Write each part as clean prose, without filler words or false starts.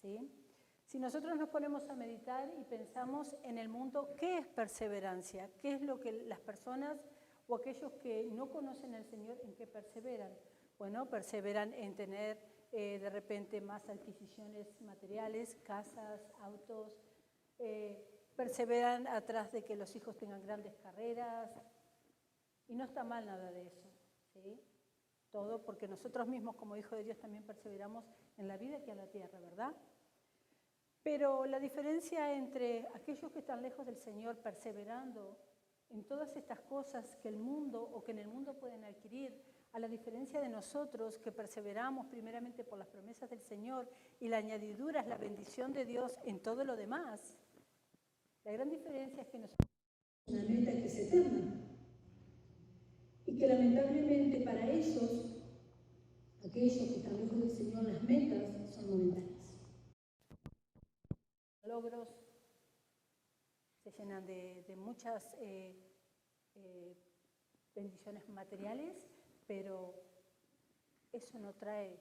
¿sí? Si nosotros nos ponemos a meditar y pensamos en el mundo, ¿qué es perseverancia? ¿Qué es lo que las personas o aquellos que no conocen al Señor, en qué perseveran? Bueno, perseveran en tener de repente más adquisiciones materiales, casas, autos, perseveran atrás de que los hijos tengan grandes carreras, y no está mal nada de eso, ¿sí? Todo porque nosotros mismos como hijos de Dios también perseveramos en la vida que en la tierra, ¿verdad? Pero la diferencia entre aquellos que están lejos del Señor perseverando en todas estas cosas que el mundo o que en el mundo pueden adquirir, a la diferencia de nosotros que perseveramos primeramente por las promesas del Señor y la añadidura es la bendición de Dios en todo lo demás, la gran diferencia es que nosotros tenemos una meta que es eterna y que lamentablemente para ellos, aquellos que están lejos del Señor, las metas son momentáneas. Logros se llenan de muchas bendiciones materiales, pero eso no trae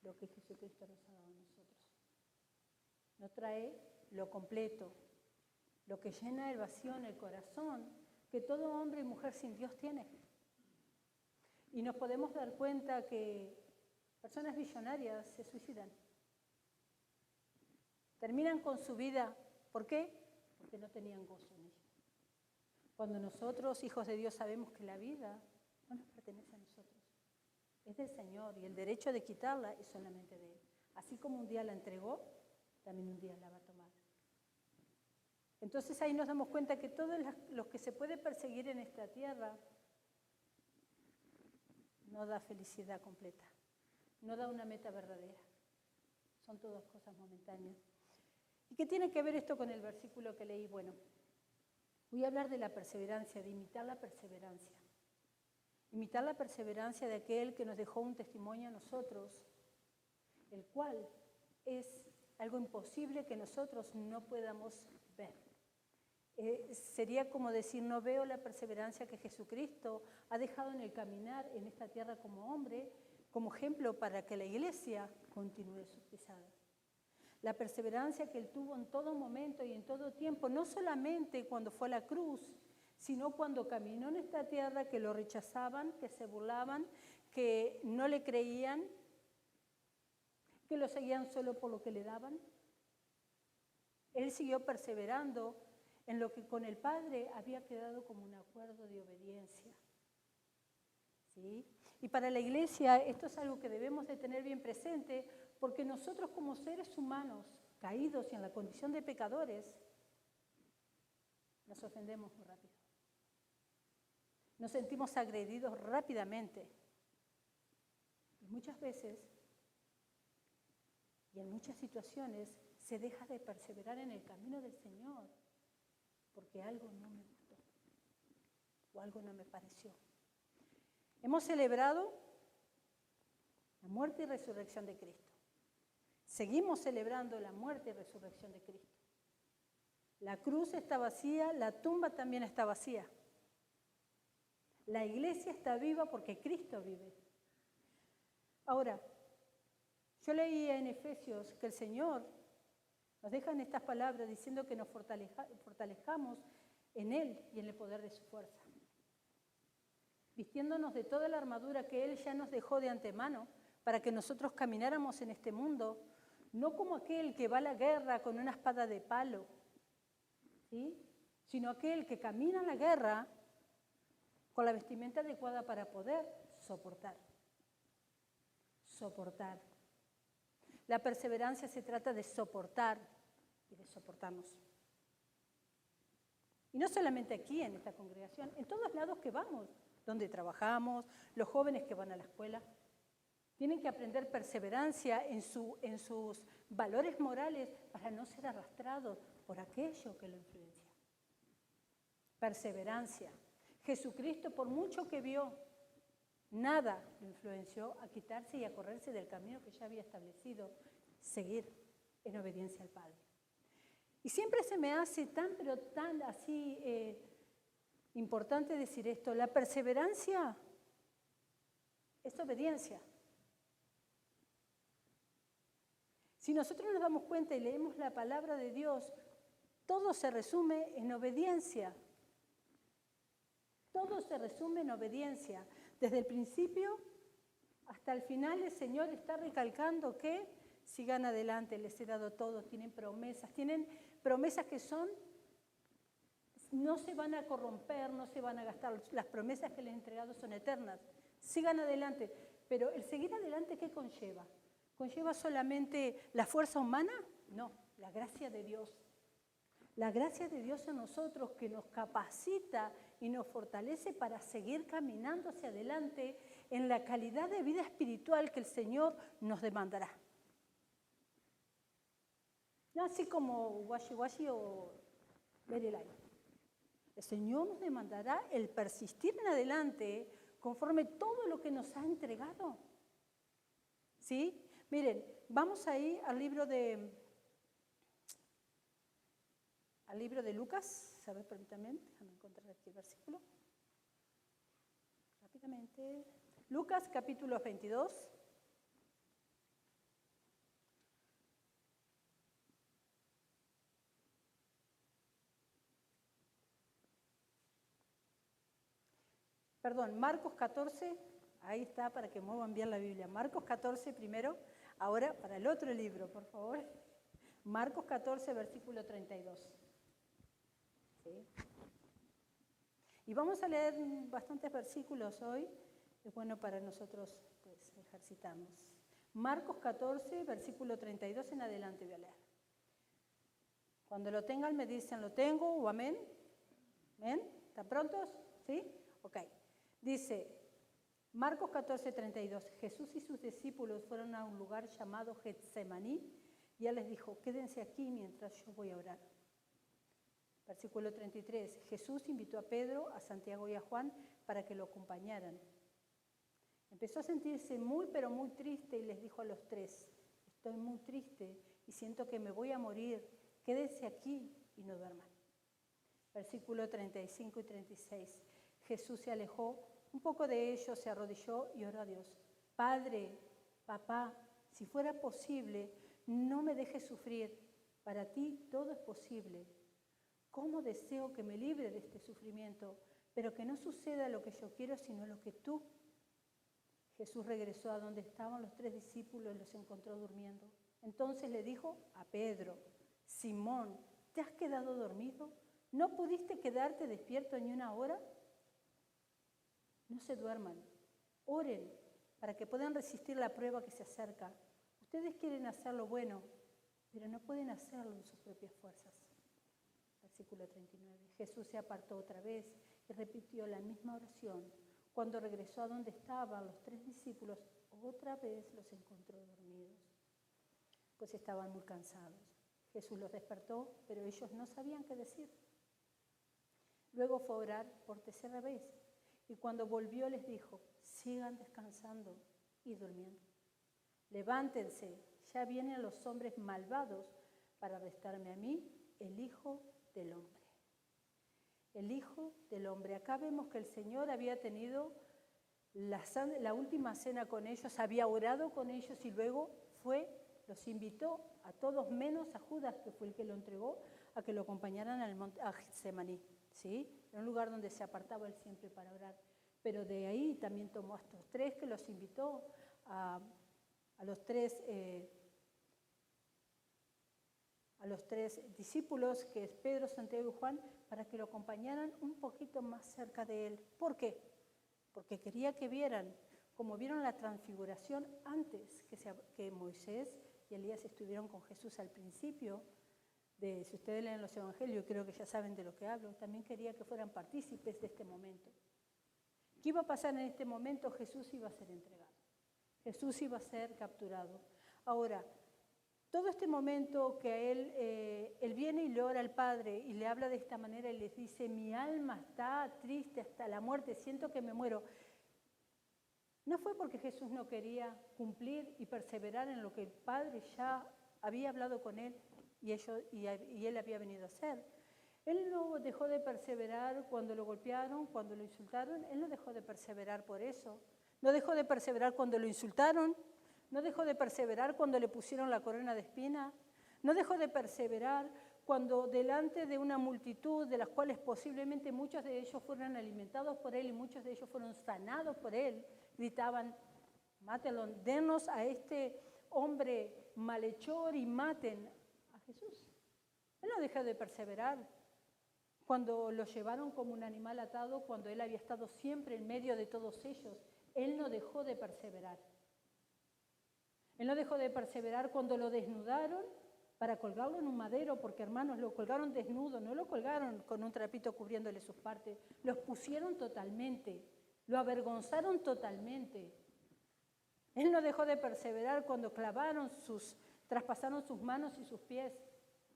lo que Jesucristo nos ha dado a nosotros. No trae lo completo, lo que llena el vacío en el corazón que todo hombre y mujer sin Dios tiene. Y nos podemos dar cuenta que personas visionarias se suicidan. Terminan con su vida. ¿Por qué? Porque no tenían gozo en ella. Cuando nosotros, hijos de Dios, sabemos que la vida no nos pertenece a nosotros, es del Señor y el derecho de quitarla es solamente de Él. Así como un día la entregó, también un día la va a tomar. Entonces ahí nos damos cuenta que todos los que se puede perseguir en esta tierra no da felicidad completa, no da una meta verdadera. Son todas cosas momentáneas. ¿Y qué tiene que ver esto con el versículo que leí? Bueno, voy a hablar de la perseverancia, de imitar la perseverancia. Imitar la perseverancia de aquel que nos dejó un testimonio a nosotros, el cual es algo imposible que nosotros no podamos ver. Sería como decir, no veo la perseverancia que Jesucristo ha dejado en el caminar en esta tierra como hombre, como ejemplo para que la iglesia continúe sus pisadas. La perseverancia que Él tuvo en todo momento y en todo tiempo, no solamente cuando fue a la cruz, sino cuando caminó en esta tierra, que lo rechazaban, que se burlaban, que no le creían, que lo seguían solo por lo que le daban. Él siguió perseverando en lo que con el Padre había quedado como un acuerdo de obediencia. ¿Sí? Y para la iglesia esto es algo que debemos de tener bien presente, porque nosotros como seres humanos caídos y en la condición de pecadores, nos ofendemos muy rápido. Nos sentimos agredidos rápidamente. Y muchas veces, y en muchas situaciones, se deja de perseverar en el camino del Señor, porque algo no me gustó, o algo no me pareció. Hemos celebrado la muerte y resurrección de Cristo. Seguimos celebrando la muerte y resurrección de Cristo. La cruz está vacía, la tumba también está vacía. La iglesia está viva porque Cristo vive. Ahora, yo leía en Efesios que el Señor nos deja en estas palabras diciendo que nos fortalezcamos en Él y en el poder de su fuerza. Vistiéndonos de toda la armadura que Él ya nos dejó de antemano para que nosotros camináramos en este mundo, no como aquel que va a la guerra con una espada de palo, ¿sí? Sino aquel que camina en la guerra con la vestimenta adecuada para poder soportar. Soportar. La perseverancia se trata de soportar y de soportarnos. Y no solamente aquí en esta congregación, en todos lados que vamos, donde trabajamos, los jóvenes que van a la escuela, tienen que aprender perseverancia en sus valores morales para no ser arrastrados por aquello que lo influencia. Perseverancia. Jesucristo, por mucho que vio, nada lo influenció a quitarse y a correrse del camino que ya había establecido, seguir en obediencia al Padre. Y siempre se me hace tan, pero tan así importante decir esto, la perseverancia es obediencia. Si nosotros nos damos cuenta y leemos la palabra de Dios, todo se resume en obediencia. Todo se resume en obediencia. Desde el principio hasta el final el Señor está recalcando que sigan adelante, les he dado todo, tienen promesas que no se van a corromper, no se van a gastar. Las promesas que les he entregado son eternas. Sigan adelante. Pero el seguir adelante, ¿qué conlleva? ¿Conlleva solamente la fuerza humana? No, la gracia de Dios. La gracia de Dios en nosotros que nos capacita y nos fortalece para seguir caminando hacia adelante en la calidad de vida espiritual que el Señor nos demandará. No así como washi o ver el aire. El Señor nos demandará el persistir en adelante conforme todo lo que nos ha entregado. ¿Sí? Miren, vamos ahí al libro de Lucas. A ver, permítanme, déjame encontrar aquí el versículo. Rápidamente. Lucas, capítulo 22. Perdón, Marcos 14, ahí está para que muevan bien la Biblia. Marcos 14 primero, ahora para el otro libro, por favor. Marcos 14, versículo 32. ¿Sí? Y vamos a leer bastantes versículos hoy, es bueno para nosotros pues, ejercitarnos. Marcos 14, versículo 32 en adelante voy a leer. Cuando lo tengan me dicen, ¿lo tengo? ¿O amén? ¿Amén? ¿Están prontos? ¿Sí? Ok. Dice, Marcos 14, 32, Jesús y sus discípulos fueron a un lugar llamado Getsemaní y él les dijo, quédense aquí mientras yo voy a orar. Versículo 33, Jesús invitó a Pedro, a Santiago y a Juan para que lo acompañaran. Empezó a sentirse muy, pero muy triste y les dijo a los tres, estoy muy triste y siento que me voy a morir, quédense aquí y no duerman. Versículo 35 y 36, Jesús se alejó un poco de ellos, se arrodilló y oró a Dios. Padre, papá, si fuera posible, no me dejes sufrir. Para ti todo es posible. ¿Cómo deseo que me libre de este sufrimiento? Pero que no suceda lo que yo quiero, sino lo que tú. Jesús regresó a donde estaban los tres discípulos y los encontró durmiendo. Entonces le dijo a Pedro, Simón, ¿te has quedado dormido? ¿No pudiste quedarte despierto ni una hora? No se duerman, oren para que puedan resistir la prueba que se acerca. Ustedes quieren hacer lo bueno, pero no pueden hacerlo en sus propias fuerzas. Versículo 39. Jesús se apartó otra vez y repitió la misma oración. Cuando regresó a donde estaban los tres discípulos, otra vez los encontró dormidos, pues estaban muy cansados. Jesús los despertó, pero ellos no sabían qué decir. Luego fue a orar por tercera vez. Y cuando volvió les dijo, sigan descansando y durmiendo. Levántense, ya vienen los hombres malvados para arrestarme a mí, el Hijo del Hombre. El Hijo del Hombre. Acá vemos que el Señor había tenido la última cena con ellos, había orado con ellos y luego los invitó a todos menos a Judas, que fue el que lo entregó, a que lo acompañaran al monte Getsemaní. ¿Sí? Era un lugar donde se apartaba él siempre para orar. Pero de ahí también tomó a estos tres que los invitó a los tres discípulos, que es Pedro, Santiago y Juan, para que lo acompañaran un poquito más cerca de él. ¿Por qué? Porque quería que vieran, como vieron la transfiguración antes que Moisés y Elías estuvieron con Jesús al principio. Si ustedes leen los evangelios, creo que ya saben de lo que hablo, también quería que fueran partícipes de este momento. ¿Qué iba a pasar en este momento? Jesús iba a ser entregado. Jesús iba a ser capturado. Ahora, todo este momento que él viene y le ora al Padre y le habla de esta manera y les dice, mi alma está triste hasta la muerte, siento que me muero. No fue porque Jesús no quería cumplir y perseverar en lo que el Padre ya había hablado con él y él había venido a hacer. Él no dejó de perseverar cuando lo golpearon, cuando lo insultaron. Él no dejó de perseverar por eso. No dejó de perseverar cuando lo insultaron. No dejó de perseverar cuando le pusieron la corona de espina. No dejó de perseverar cuando delante de una multitud de las cuales posiblemente muchos de ellos fueron alimentados por él y muchos de ellos fueron sanados por él, gritaban, mátenlo, denos a este hombre malhechor y maten a Jesús. Él no dejó de perseverar cuando lo llevaron como un animal atado, cuando él había estado siempre en medio de todos ellos. Él no dejó de perseverar. Él no dejó de perseverar cuando lo desnudaron para colgarlo en un madero, porque hermanos, lo colgaron desnudo, no lo colgaron con un trapito cubriéndole sus partes, los pusieron totalmente, lo avergonzaron totalmente. Él no dejó de perseverar cuando traspasaron sus manos y sus pies.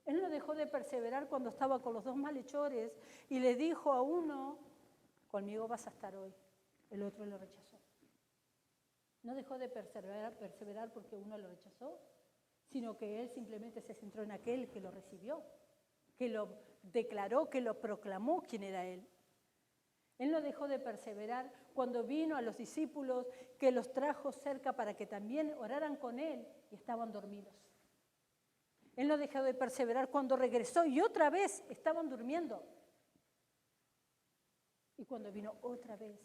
Él no dejó de perseverar cuando estaba con los dos malhechores y le dijo a uno, conmigo vas a estar hoy. El otro lo rechazó. No dejó de perseverar porque uno lo rechazó, sino que él simplemente se centró en aquel que lo recibió, que lo declaró, que lo proclamó quién era él. Él no dejó de perseverar cuando vino a los discípulos, que los trajo cerca para que también oraran con él y estaban dormidos. Él no dejó de perseverar cuando regresó y otra vez estaban durmiendo. Y cuando vino otra vez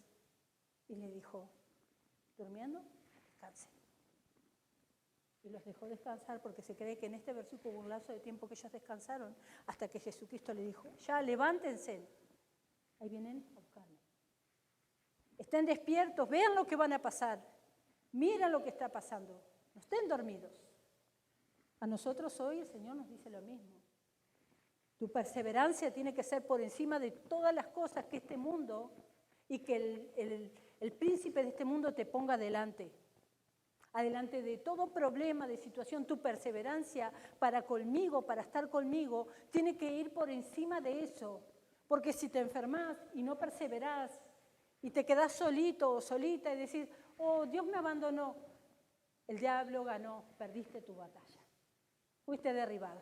y le dijo, ¿durmiendo? Descansen. Y los dejó descansar porque se cree que en este versículo hubo un lapso de tiempo que ellos descansaron hasta que Jesucristo le dijo, ya levántense, ahí vienen a buscarme. Estén despiertos, vean lo que van a pasar, miren lo que está pasando, no estén dormidos. A nosotros hoy el Señor nos dice lo mismo. Tu perseverancia tiene que ser por encima de todas las cosas que este mundo y que el príncipe de este mundo te ponga delante. Adelante de todo problema, de situación, tu perseverancia para conmigo, para estar conmigo, tiene que ir por encima de eso. Porque si te enfermas y no perseverás y te quedás solito o solita y decís, oh, Dios me abandonó, el diablo ganó, perdiste tu batalla, fuiste derribado.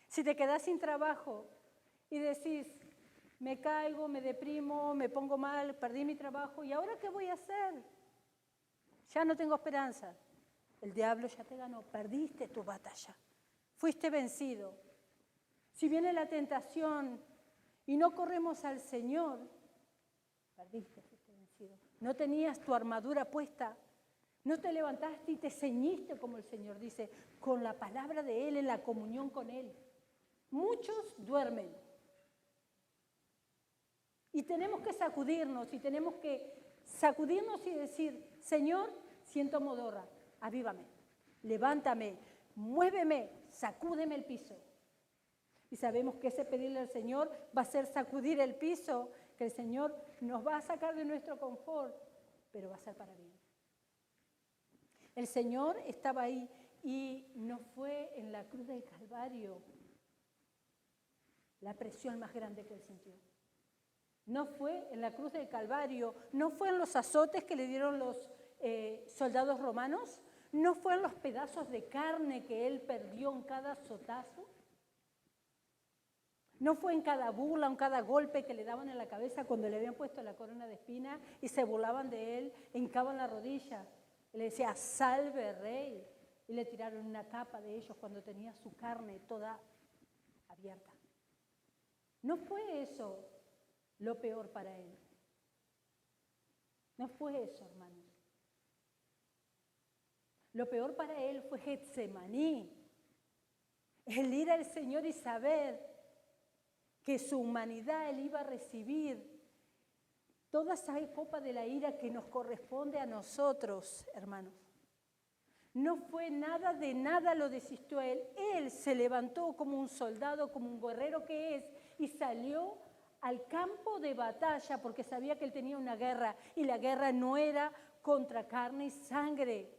Si te quedás sin trabajo y decís, me caigo, me deprimo, me pongo mal, perdí mi trabajo, ¿y ahora qué voy a hacer? Ya no tengo esperanza. El diablo ya te ganó, perdiste tu batalla, fuiste vencido. Si viene la tentación y no corremos al Señor, perdiste, fuiste vencido. No tenías tu armadura puesta, no te levantaste y te ceñiste, como el Señor dice, con la palabra de Él, en la comunión con Él. Muchos duermen. Y tenemos que sacudirnos y decir, Señor, siento modorra, avívame, levántame, muéveme, sacúdeme el piso. Y sabemos que ese pedirle al Señor va a ser sacudir el piso, que el Señor nos va a sacar de nuestro confort, pero va a ser para bien. El Señor estaba ahí y no fue en la cruz del Calvario la presión más grande que Él sintió. No fue en la cruz del Calvario, no fue en los azotes que le dieron los soldados romanos, no fue en los pedazos de carne que Él perdió en cada azotazo, no fue en cada burla, en cada golpe que le daban en la cabeza cuando le habían puesto la corona de espina y se burlaban de Él, hincaban la rodilla, y le decía, salve rey, y le tiraron una capa de ellos cuando tenía su carne toda abierta. No fue eso lo peor para Él. No fue eso, hermanos. Lo peor para Él fue Getsemaní. El ir al Señor y saber que su humanidad Él iba a recibir toda esa copa de la ira que nos corresponde a nosotros, hermanos. No fue nada de nada lo desistió Él. Él se levantó como un soldado, como un guerrero que es, y salió al campo de batalla porque sabía que Él tenía una guerra, y la guerra no era contra carne y sangre.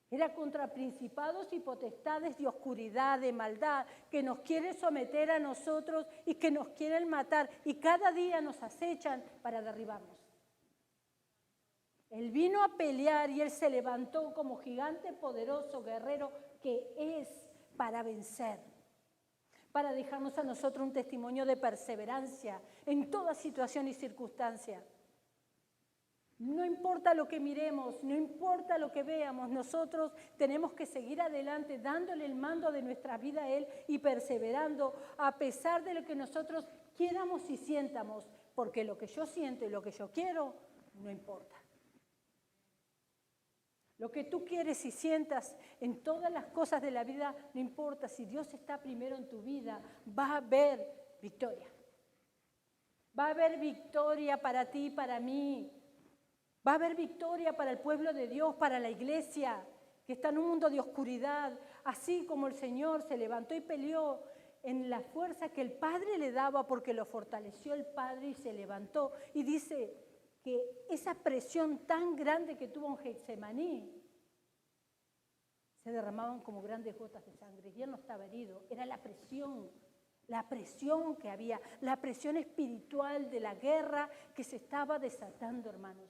Era contra principados y potestades de oscuridad, de maldad, que nos quieren someter a nosotros y que nos quieren matar. Y cada día nos acechan para derribarnos. Él vino a pelear y Él se levantó como gigante poderoso, guerrero que es, para vencer. Para dejarnos a nosotros un testimonio de perseverancia en toda situación y circunstancia. No importa lo que miremos, no importa lo que veamos, nosotros tenemos que seguir adelante dándole el mando de nuestra vida a Él y perseverando a pesar de lo que nosotros quieramos y sientamos, porque lo que yo siento y lo que yo quiero no importa. Lo que tú quieres y sientas en todas las cosas de la vida no importa. Si Dios está primero en tu vida, va a haber victoria. Va a haber victoria para ti, para mí. Va a haber victoria para el pueblo de Dios, para la iglesia, que está en un mundo de oscuridad. Así como el Señor se levantó y peleó en la fuerza que el Padre le daba porque lo fortaleció el Padre y se levantó. Y dice que esa presión tan grande que tuvo en Getsemaní se derramaban como grandes gotas de sangre. Y él no estaba herido, era la presión que había, la presión espiritual de la guerra que se estaba desatando, hermanos.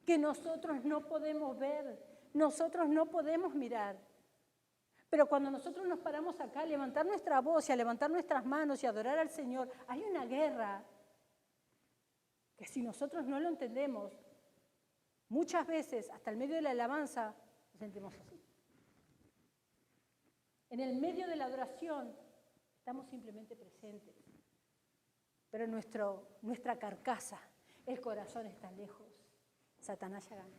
Que nosotros no podemos ver, nosotros no podemos mirar. Pero cuando nosotros nos paramos acá a levantar nuestra voz y a levantar nuestras manos y a adorar al Señor, hay una guerra que si nosotros no lo entendemos, muchas veces, hasta el medio de la alabanza, nos sentimos así. En el medio de la adoración, estamos simplemente presentes. Pero nuestra carcasa, el corazón está lejos. Satanás ya ganó.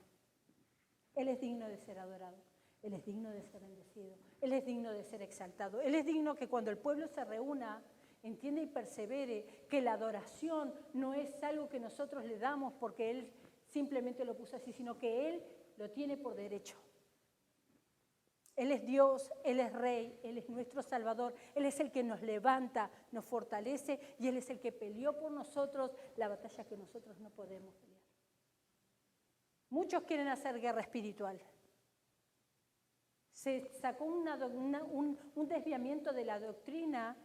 Él es digno de ser adorado. Él es digno de ser bendecido. Él es digno de ser exaltado. Él es digno que cuando el pueblo se reúna, entienda y persevere que la adoración no es algo que nosotros le damos porque Él simplemente lo puso así, sino que Él lo tiene por derecho. Él es Dios, Él es Rey, Él es nuestro Salvador, Él es el que nos levanta, nos fortalece y Él es el que peleó por nosotros la batalla que nosotros no podemos pelear. Muchos quieren hacer guerra espiritual. Se sacó un desviamiento de la doctrina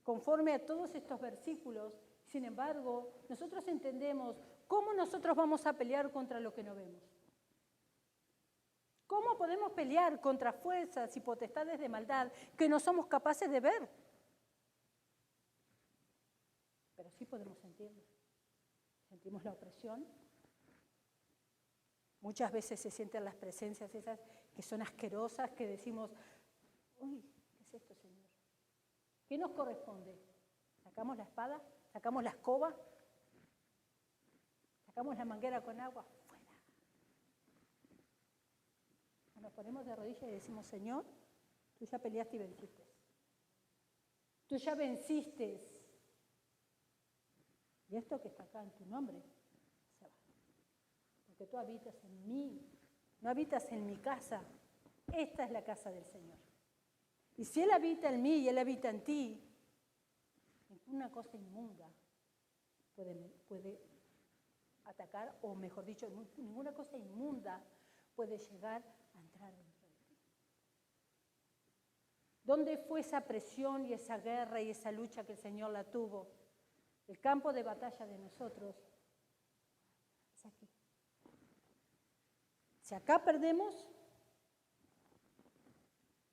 conforme a todos estos versículos. Sin embargo, nosotros entendemos cómo nosotros vamos a pelear contra lo que no vemos. ¿Cómo podemos pelear contra fuerzas y potestades de maldad que no somos capaces de ver? Pero sí podemos sentirlo. Sentimos la opresión. Muchas veces se sienten las presencias esas que son asquerosas, que decimos, uy, ¿qué es esto, Señor? ¿Qué nos corresponde? ¿Sacamos la espada? ¿Sacamos la escoba? ¿Sacamos la manguera con agua? Fuera. Nos ponemos de rodillas y decimos, Señor, tú ya peleaste y venciste. Tú ya venciste. Y esto que está acá en tu nombre, se va. Porque tú habitas en mí, no habitas en mi casa. Esta es la casa del Señor. Y si Él habita en mí y Él habita en ti, ninguna cosa inmunda puede atacar, o mejor dicho, ninguna cosa inmunda puede llegar a entrar dentro de ti. ¿Dónde fue esa presión y esa guerra y esa lucha que el Señor la tuvo? El campo de batalla de nosotros es aquí. Si acá perdemos,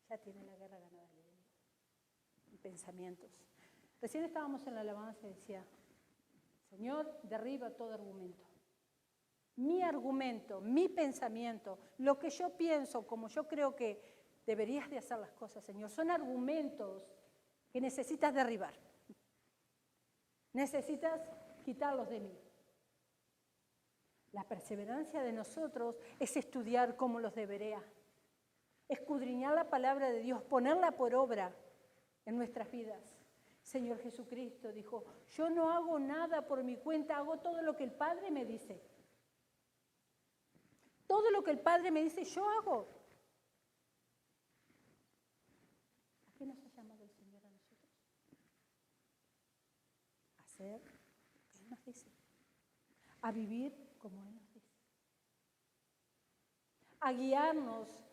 ya tiene la guerra ganada el enemigo. Y pensamientos. Recién estábamos en la alabanza y decía, Señor, derriba todo argumento. Mi argumento, mi pensamiento, lo que yo pienso, como yo creo que deberías de hacer las cosas, Señor, son argumentos que necesitas derribar. Necesitas quitarlos de mí. La perseverancia de nosotros es estudiar cómo los debería, escudriñar la palabra de Dios, ponerla por obra en nuestras vidas. Señor Jesucristo dijo, yo no hago nada por mi cuenta, hago todo lo que el Padre me dice. Todo lo que el Padre me dice, yo hago. ¿A qué nos ha llamado el Señor a nosotros? A hacer lo que Él nos dice. A vivir como Él nos dice. A guiarnos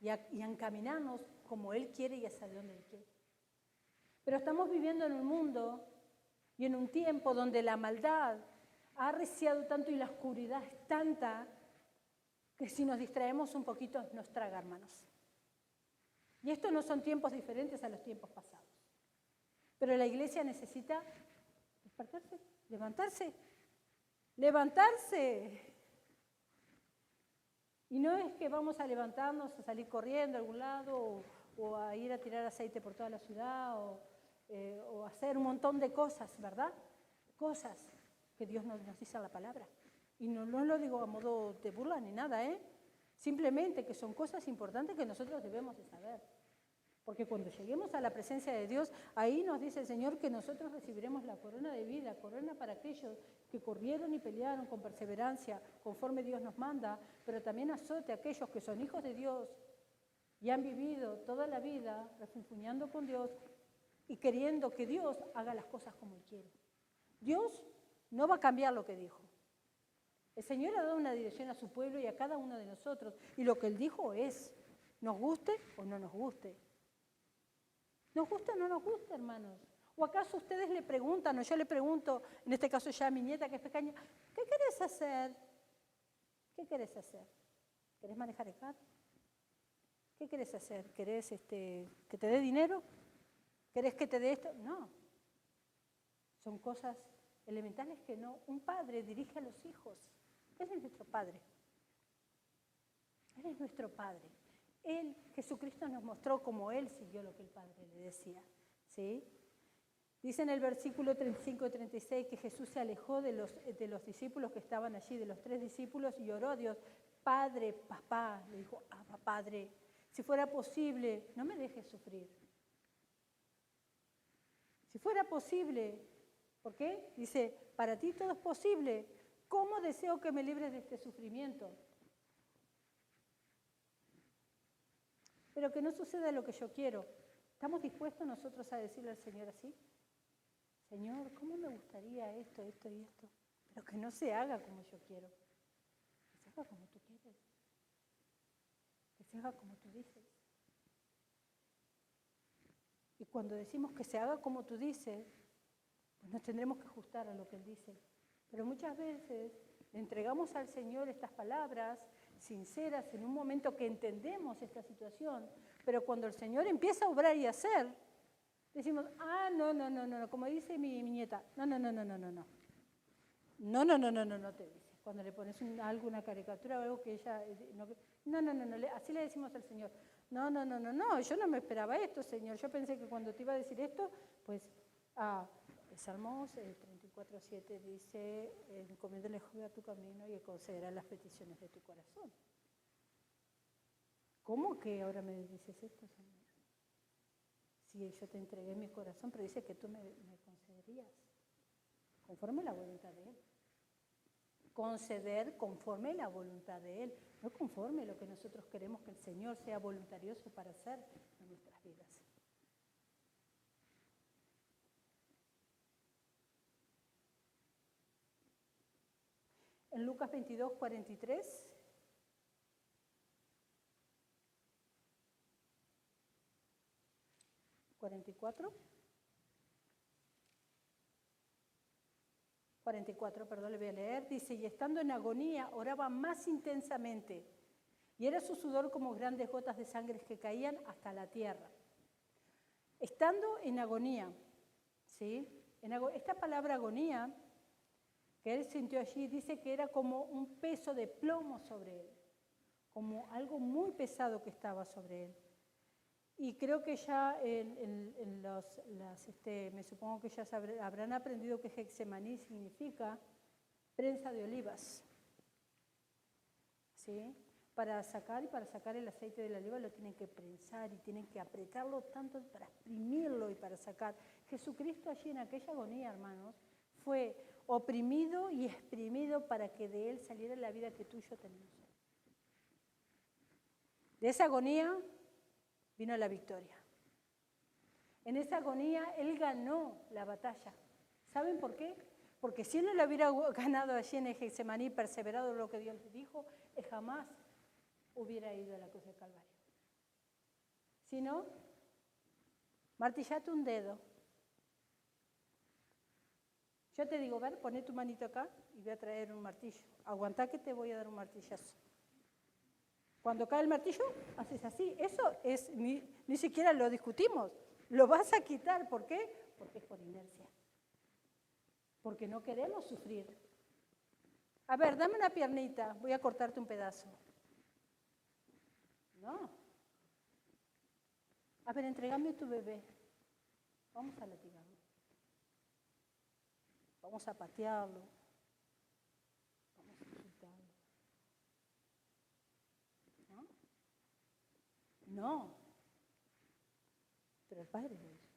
y a encaminarnos como Él quiere y hacia donde Él quiere. Pero estamos viviendo en un mundo y en un tiempo donde la maldad ha arreciado tanto y la oscuridad es tanta que si nos distraemos un poquito nos traga, hermanos. Y estos no son tiempos diferentes a los tiempos pasados. Pero la iglesia necesita despertarse, levantarse. ¡Levantarse! Y no es que vamos a levantarnos, a salir corriendo a algún lado o a ir a tirar aceite por toda la ciudad o hacer un montón de cosas, ¿verdad? Cosas que Dios nos dice en la palabra. Y no lo digo a modo de burla ni nada, ¿eh? Simplemente que son cosas importantes que nosotros debemos de saber. Porque cuando lleguemos a la presencia de Dios, ahí nos dice el Señor que nosotros recibiremos la corona de vida, corona para aquellos que corrieron y pelearon con perseverancia, conforme Dios nos manda, pero también azote a aquellos que son hijos de Dios y han vivido toda la vida refunfuñando con Dios y queriendo que Dios haga las cosas como Él quiere. Dios no va a cambiar lo que dijo. El Señor ha dado una dirección a su pueblo y a cada uno de nosotros, y lo que Él dijo es, nos guste o no nos guste. ¿Nos gusta o no nos gusta, hermanos? ¿O acaso ustedes le preguntan, o yo le pregunto, en este caso ya a mi nieta que es pequeña, ¿qué querés hacer? ¿Qué querés hacer? ¿Querés manejar el carro? ¿Qué querés hacer? ¿Querés que te dé dinero? ¿Querés que te dé esto? No. Son cosas elementales que no. Un padre dirige a los hijos. Él es nuestro padre. Él es nuestro padre. Él, Jesucristo nos mostró cómo Él siguió lo que el Padre le decía. ¿Sí? Dice en el versículo 35 y 36 que Jesús se alejó de los discípulos que estaban allí, de los 3 discípulos, y oró a Dios. Padre, papá, le dijo, Abba, Padre, si fuera posible, no me dejes sufrir. Si fuera posible, ¿por qué? Dice, para ti todo es posible. ¿Cómo deseo que me libres de este sufrimiento? Pero que no suceda lo que yo quiero. ¿Estamos dispuestos nosotros a decirle al Señor así? Señor, ¿cómo me gustaría esto, esto y esto? Pero que no se haga como yo quiero. Que se haga como tú quieres. Que se haga como tú dices. Y cuando decimos que se haga como tú dices, pues nos tendremos que ajustar a lo que Él dice. Pero muchas veces le entregamos al Señor estas palabras sinceras en un momento que entendemos esta situación, pero cuando el Señor empieza a obrar y a hacer, decimos, no, como dice mi nieta, no, te dice. Cuando le pones alguna caricatura o algo que ella, así le decimos al Señor, no, yo no me esperaba esto, Señor, yo pensé que cuando te iba a decir esto, pues, Salmos 34:7 dice, encomiéndale a tu camino y concederá las peticiones de tu corazón. ¿Cómo que ahora me dices esto, Señor? Si yo te entregué mi corazón, pero dice que tú me concederías, conforme la voluntad de Él. Conceder conforme la voluntad de Él, no conforme lo que nosotros queremos que el Señor sea voluntarioso para hacer en nuestras vidas. En Lucas 22:43, ¿44? 44, perdón, le voy a leer. Dice, y estando en agonía, oraba más intensamente, y era su sudor como grandes gotas de sangre que caían hasta la tierra. Estando en agonía, ¿sí? Esta palabra agonía que él sintió allí, dice que era como un peso de plomo sobre él, como algo muy pesado que estaba sobre él. Y creo que ya me supongo que ya habrán aprendido que Getsemaní significa prensa de olivas. ¿Sí? Para sacar el aceite de la oliva lo tienen que prensar y tienen que apretarlo tanto para exprimirlo y para sacar. Jesucristo allí en aquella agonía, hermanos, fue oprimido y exprimido para que de Él saliera la vida que tú y yo tenemos. De esa agonía vino la victoria. En esa agonía Él ganó la batalla. ¿Saben por qué? Porque si Él no la hubiera ganado allí en el Getsemaní, perseverado en lo que Dios le dijo, Él jamás hubiera ido a la cruz del Calvario. Si no, martillate un dedo. Yo te digo, ver, poné tu manito acá y voy a traer un martillo. Aguantá que te voy a dar un martillazo. Cuando cae el martillo, haces así. Eso es, ni siquiera lo discutimos. Lo vas a quitar. ¿Por qué? Porque es por inercia. Porque no queremos sufrir. A ver, dame una piernita. Voy a cortarte un pedazo. No. A ver, entregame tu bebé. Vamos a latigarlo. Vamos a patearlo. Vamos a insultarlo. ¿No? No. Pero el Padre lo hizo.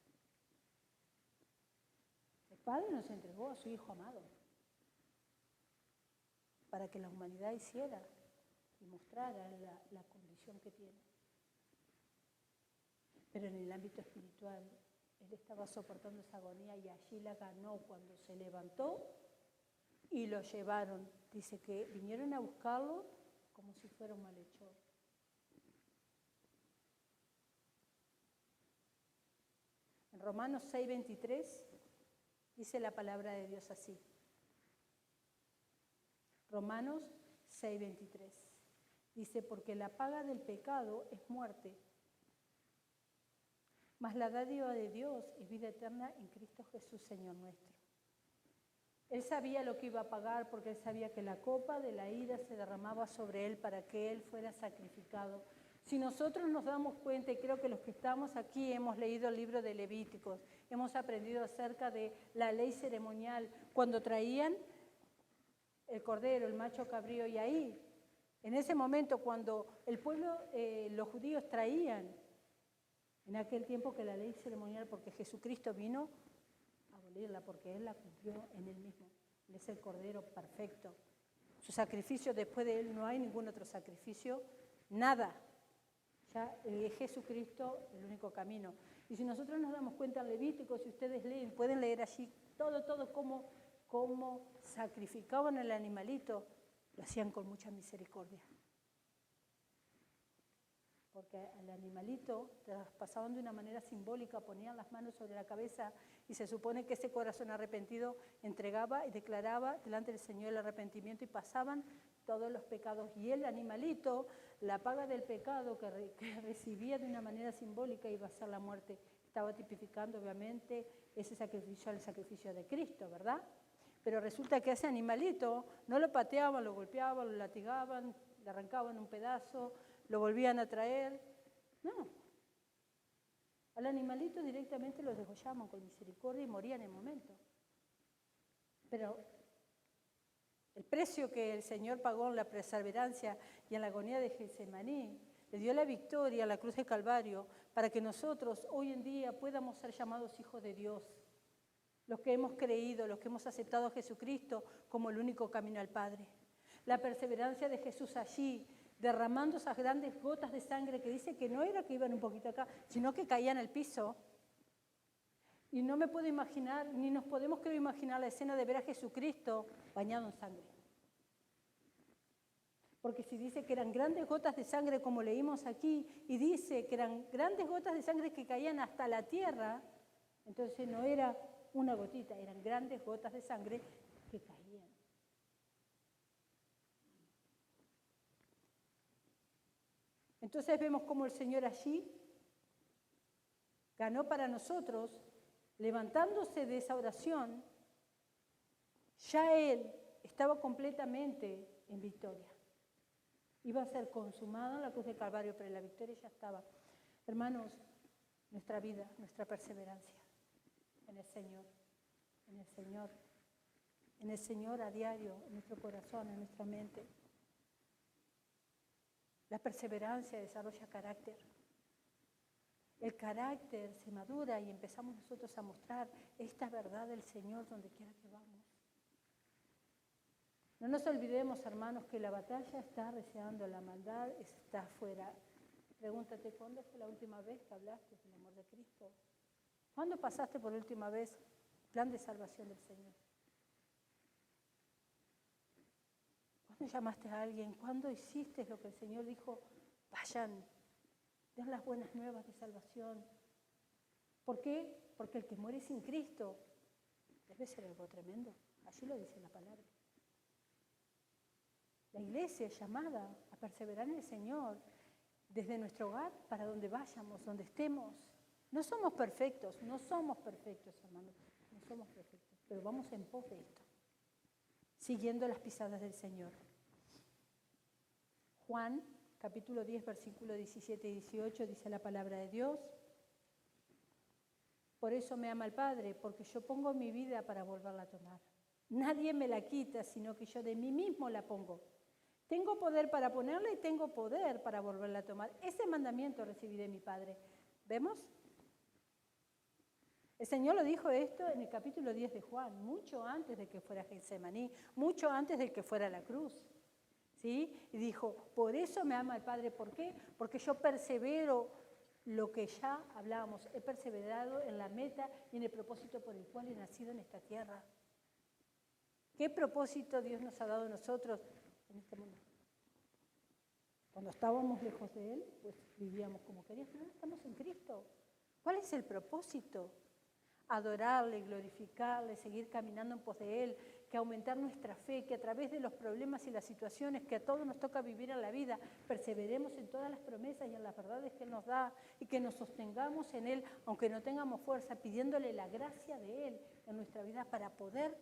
El Padre nos entregó a su Hijo amado para que la humanidad hiciera y mostrara la condición que tiene. Pero en el ámbito espiritual, él estaba soportando esa agonía y allí la ganó cuando se levantó y lo llevaron. Dice que vinieron a buscarlo como si fuera un malhechor. En Romanos 6:23 dice la palabra de Dios así. Romanos 6:23 dice, porque la paga del pecado es muerte, mas la dádiva de Dios es vida eterna en Cristo Jesús, Señor nuestro. Él sabía lo que iba a pagar porque él sabía que la copa de la ira se derramaba sobre él para que él fuera sacrificado. Si nosotros nos damos cuenta, y creo que los que estamos aquí hemos leído el libro de Levíticos, hemos aprendido acerca de la ley ceremonial, cuando traían el cordero, el macho cabrío, y ahí, en ese momento, cuando el pueblo, los judíos traían, en aquel tiempo que la ley ceremonial, porque Jesucristo vino a abolirla, porque Él la cumplió en Él mismo. Él es el Cordero perfecto. Su sacrificio, después de Él no hay ningún otro sacrificio, nada. Ya es Jesucristo el único camino. Y si nosotros nos damos cuenta en Levítico, si ustedes leen, pueden leer allí todo cómo sacrificaban el animalito, lo hacían con mucha misericordia. Porque al animalito traspasaban de una manera simbólica, ponían las manos sobre la cabeza y se supone que ese corazón arrepentido entregaba y declaraba delante del Señor el arrepentimiento y pasaban todos los pecados. Y el animalito, la paga del pecado que recibía de una manera simbólica iba a ser la muerte. Estaba tipificando obviamente ese sacrificio al sacrificio de Cristo, ¿verdad? Pero resulta que ese animalito no lo pateaban, lo golpeaban, lo latigaban, le arrancaban un pedazo, lo volvían a traer. No. Al animalito directamente lo degollaban con misericordia y moría en el momento. Pero el precio que el Señor pagó en la perseverancia y en la agonía de Getsemaní le dio la victoria a la cruz de Calvario para que nosotros hoy en día podamos ser llamados hijos de Dios. Los que hemos creído, los que hemos aceptado a Jesucristo como el único camino al Padre. La perseverancia de Jesús allí, derramando esas grandes gotas de sangre que dice que no era que iban un poquito acá, sino que caían al piso. Y no me puedo imaginar, ni nos podemos creo imaginar la escena de ver a Jesucristo bañado en sangre. Porque si dice que eran grandes gotas de sangre como leímos aquí, y dice que eran grandes gotas de sangre que caían hasta la tierra, entonces no era una gotita, eran grandes gotas de sangre que caían. Entonces vemos cómo el Señor allí ganó para nosotros, levantándose de esa oración, ya Él estaba completamente en victoria. Iba a ser consumada la cruz de Calvario, pero la victoria ya estaba. Hermanos, nuestra vida, nuestra perseverancia en el Señor, en el Señor, en el Señor a diario, en nuestro corazón, en nuestra mente. La perseverancia desarrolla carácter. El carácter se madura y empezamos nosotros a mostrar esta verdad del Señor donde quiera que vamos. No nos olvidemos, hermanos, que la batalla está arreciando, la maldad está afuera. Pregúntate, ¿cuándo fue la última vez que hablaste del amor de Cristo? ¿Cuándo pasaste por última vez el plan de salvación del Señor? ¿Cuándo llamaste a alguien? ¿Cuándo hiciste lo que el Señor dijo? Vayan, den las buenas nuevas de salvación. ¿Por qué? Porque el que muere sin Cristo debe ser algo tremendo. Así lo dice la palabra. La iglesia es llamada a perseverar en el Señor desde nuestro hogar para donde vayamos, donde estemos. No somos perfectos, hermanos, no somos perfectos, pero vamos en pos de esto, siguiendo las pisadas del Señor. Juan capítulo 10, versículos 17 y 18, dice la palabra de Dios. Por eso me ama el Padre, porque yo pongo mi vida para volverla a tomar. Nadie me la quita, sino que yo de mí mismo la pongo. Tengo poder para ponerla y tengo poder para volverla a tomar. Ese mandamiento recibí de mi Padre. ¿Vemos? El Señor lo dijo esto en el capítulo 10 de Juan, mucho antes de que fuera Getsemaní, mucho antes de que fuera la cruz. ¿Sí? Y dijo, por eso me ama el Padre. ¿Por qué? Porque yo persevero lo que ya hablábamos. He perseverado en la meta y en el propósito por el cual he nacido en esta tierra. ¿Qué propósito Dios nos ha dado a nosotros en este mundo? Cuando estábamos lejos de Él, pues vivíamos como queríamos, pero ahora estamos en Cristo. ¿Cuál es el propósito? Adorarle, glorificarle, seguir caminando en pos de Él, que aumentar nuestra fe, que a través de los problemas y las situaciones que a todos nos toca vivir en la vida, perseveremos en todas las promesas y en las verdades que Él nos da y que nos sostengamos en Él, aunque no tengamos fuerza, pidiéndole la gracia de Él en nuestra vida para poder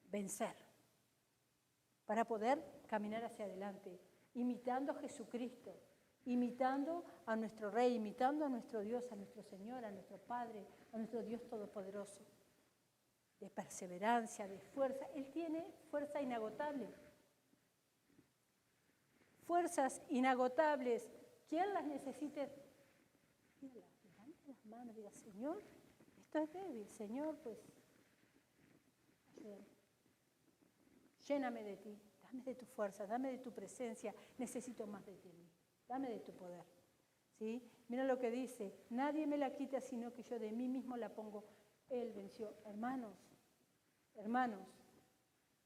vencer, para poder caminar hacia adelante, imitando a Jesucristo, imitando a nuestro Rey, imitando a nuestro Dios, a nuestro Señor, a nuestro Padre, a nuestro Dios Todopoderoso. De perseverancia, de fuerza. Él tiene fuerza inagotable. Fuerzas inagotables. ¿Quién las necesite? Levante las manos, diga, Señor, esto es débil. Señor, pues, ayúdame. Lléname de ti, dame de tu fuerza, dame de tu presencia. Necesito más de ti. Dame de tu poder. ¿Sí? Mira lo que dice, nadie me la quita, sino que yo de mí mismo la pongo. Él venció. Hermanos,